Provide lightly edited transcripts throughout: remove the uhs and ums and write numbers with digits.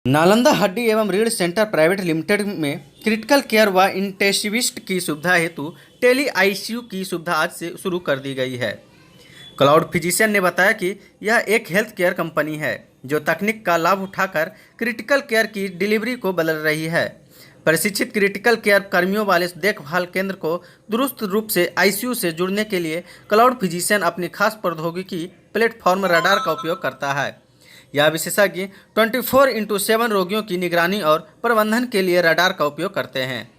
नालंदा हड्डी एवं रीढ़ सेंटर प्राइवेट लिमिटेड में क्रिटिकल केयर व इंटेंसिविस्ट की सुविधा हेतु टेली आईसीयू की सुविधा आज से शुरू कर दी गई है। क्लाउड फिजिशियन ने बताया कि यह एक हेल्थ केयर कंपनी है जो तकनीक का लाभ उठाकर क्रिटिकल केयर की डिलीवरी को बदल रही है। प्रशिक्षित क्रिटिकल केयर कर्मियों वाले देखभाल केंद्र को दुरुस्त रूप से आईसीयू से जुड़ने के लिए क्लाउड फिजिशियन अपनी खास प्रौद्योगिकी प्लेटफॉर्म रडार का उपयोग करता है। यह विशेषज्ञ 24/7 रोगियों की निगरानी और प्रबंधन के लिए रडार का उपयोग करते हैं,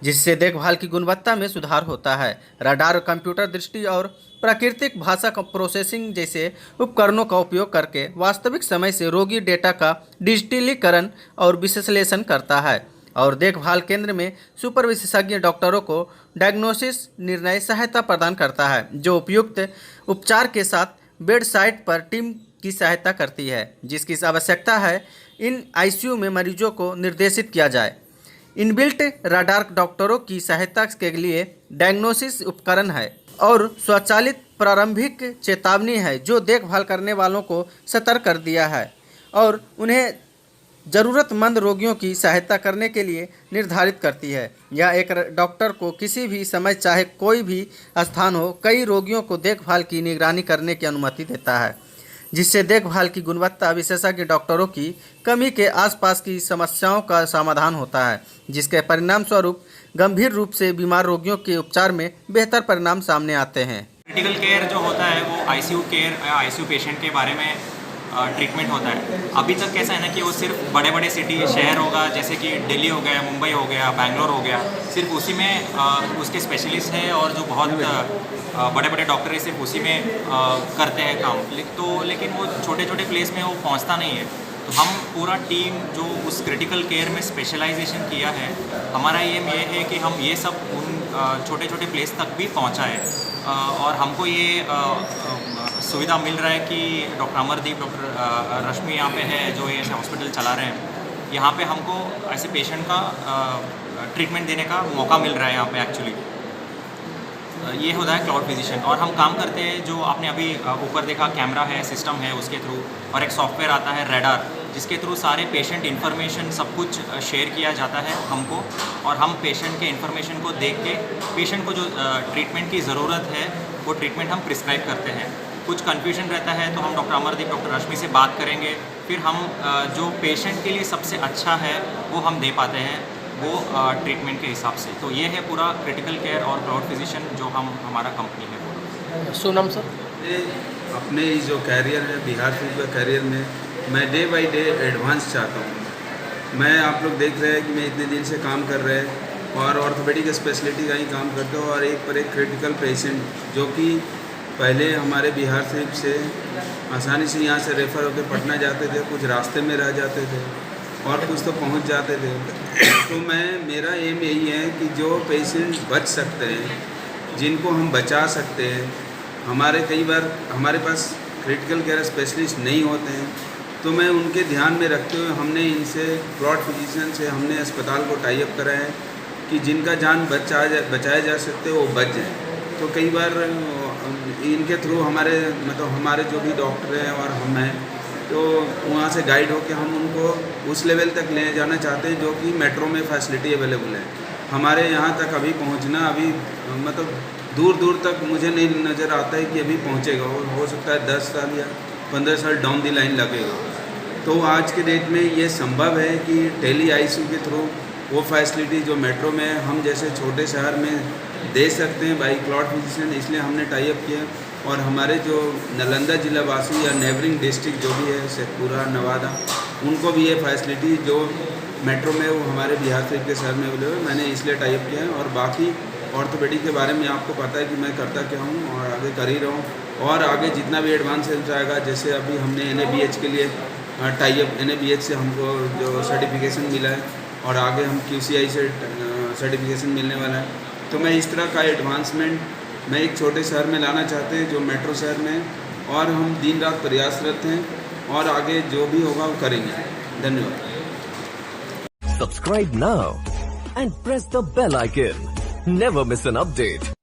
जिससे देखभाल की गुणवत्ता में सुधार होता है। रडार कंप्यूटर दृष्टि और प्राकृतिक भाषा प्रोसेसिंग जैसे उपकरणों का उपयोग करके वास्तविक समय से रोगी डेटा का डिजिटलीकरण और विश्लेषण करता है और देखभाल केंद्र में सुपर विशेषज्ञ डॉक्टरों को डायग्नोसिस निर्णय सहायता प्रदान करता है, जो उपयुक्त उपचार के साथ बेड साइट पर टीम की सहायता करती है, जिसकी आवश्यकता है। इन आईसीयू में मरीजों को निर्देशित किया जाए। इनबिल्ट रडार डॉक्टरों की सहायता के लिए डायग्नोसिस उपकरण है और स्वचालित प्रारंभिक चेतावनी है, जो देखभाल करने वालों को सतर्क कर दिया है और उन्हें ज़रूरतमंद रोगियों की सहायता करने के लिए निर्धारित करती है। यह एक डॉक्टर को किसी भी समय, चाहे कोई भी स्थान हो, कई रोगियों को देखभाल की निगरानी करने की अनुमति देता है, जिससे देखभाल की गुणवत्ता विशेषज्ञ डॉक्टरों की कमी के आसपास की समस्याओं का समाधान होता है, जिसके परिणाम स्वरूप गंभीर रूप से बीमार रोगियों के उपचार में बेहतर परिणाम सामने आते हैं। क्रिटिकल केयर जो होता है वो आईसीयू केयर या आईसीयू पेशेंट के बारे में ट्रीटमेंट होता है। अभी तक कैसा है ना कि वो सिर्फ बड़े बड़े सिटी शहर होगा, जैसे कि दिल्ली हो गया, मुंबई हो गया, बैंगलोर हो गया, सिर्फ उसी में उसके स्पेशलिस्ट है और जो बहुत बड़े बड़े डॉक्टर है सिर्फ उसी में करते हैं काम। लेकिन वो छोटे छोटे प्लेस में वो पहुंचता नहीं है। तो हम पूरा टीम जो उस क्रिटिकल केयर में स्पेशलाइजेशन किया है, हमारा एम ये है कि हम ये सब उन छोटे छोटे प्लेस तक भी पहुँचाएँ। और हमको ये सुविधा मिल रहा है कि डॉक्टर अमरदीप, डॉक्टर रश्मि यहाँ पे है जो ये हॉस्पिटल चला रहे हैं। यहाँ पे हमको ऐसे पेशेंट का ट्रीटमेंट देने का मौका मिल रहा है। यहाँ पे एक्चुअली ये होता है क्लाउड फिजिशियन, और हम काम करते हैं जो आपने अभी ऊपर देखा, कैमरा है, सिस्टम है उसके थ्रू, और एक सॉफ्टवेयर आता है रडार, जिसके थ्रू सारे पेशेंट इन्फॉर्मेशन सब कुछ शेयर किया जाता है हमको, और हम पेशेंट के इन्फॉर्मेशन को देख के पेशेंट को जो ट्रीटमेंट की ज़रूरत है वो ट्रीटमेंट हम प्रिस्क्राइब करते हैं। कुछ कन्फ्यूजन रहता है तो हम डॉक्टर अमरदीप, डॉक्टर रश्मि से बात करेंगे, फिर हम जो पेशेंट के लिए सबसे अच्छा है वो हम दे पाते हैं, वो ट्रीटमेंट के हिसाब से। तो ये है पूरा क्रिटिकल केयर और क्लाउड फिजिशियन जो हमारा कंपनी है। सुनम सर, अपने जो कैरियर है बिहार फिल्म का कैरियर में मैं डे बाय डे एडवांस चाहता हूँ। मैं आप लोग देख रहे हैं कि मैं इतने दिन से काम कर रहे हैं और ऑर्थोपेडिक स्पेशलिटी का ही काम करते हो, और एक पर एक क्रिटिकल पेशेंट जो कि पहले हमारे बिहार से आसानी से यहाँ से रेफ़र होकर पटना जाते थे, कुछ रास्ते में रह जाते थे और कुछ तो पहुँच जाते थे। तो मेरा एम यही है कि जो पेशेंट बच सकते हैं, जिनको हम बचा सकते हैं, कई बार हमारे पास क्रिटिकल केयर स्पेशलिस्ट नहीं होते हैं, तो मैं उनके ध्यान में रखते हुए हमने इनसे क्लाउड फिजिशियन से हमने अस्पताल को टाई अप करा है कि जिनका जान बचाया जा सकते वो बच जाए। तो कई बार इनके थ्रू हमारे जो भी डॉक्टर हैं और हम हैं, तो वहाँ से गाइड होकर हम उनको उस लेवल तक ले जाना चाहते हैं जो कि मेट्रो में फैसिलिटी अवेलेबल है। हमारे यहाँ तक अभी पहुँचना दूर दूर तक मुझे नहीं नज़र आता है कि अभी पहुँचेगा, और हो सकता है 10 साल या 15 साल डाउन दी लाइन लगेगा। तो आज के डेट में ये संभव है कि टेली आईसीयू के थ्रू वो फैसिलिटी जो मेट्रो में हम जैसे छोटे शहर में दे सकते हैं बाई क्लाउड फिजिशियन, इसलिए हमने टाई अप किया। और हमारे जो नालंदा जिला वासी या नेबरिंग डिस्ट्रिक्ट जो भी है, शेखपुरा, नवादा, उनको भी ये फैसिलिटी जो मेट्रो में वो हमारे बिहार शरीफ के शहर में अवेलेबल है, मैंने इसलिए टाई अप किया है। और बाकी ऑर्थोपेडिक के बारे में आपको पता है कि मैं करता क्या हूँ और आगे कर ही रहा हूँ, और आगे जितना भी एडवांस हेल्थ आएगा, जैसे अभी हमने NABH के लिए टाई अप, NABH से हमको जो सर्टिफिकेशन मिला है और आगे हम QCI से सर्टिफिकेशन मिलने वाला है। तो मैं इस तरह का एडवांसमेंट मैं एक छोटे शहर में लाना चाहते हैं जो मेट्रो शहर में, और हम दिन रात प्रयासरत हैं और आगे जो भी होगा वो करेंगे। धन्यवाद। Subscribe now and press the bell icon. Never miss an update.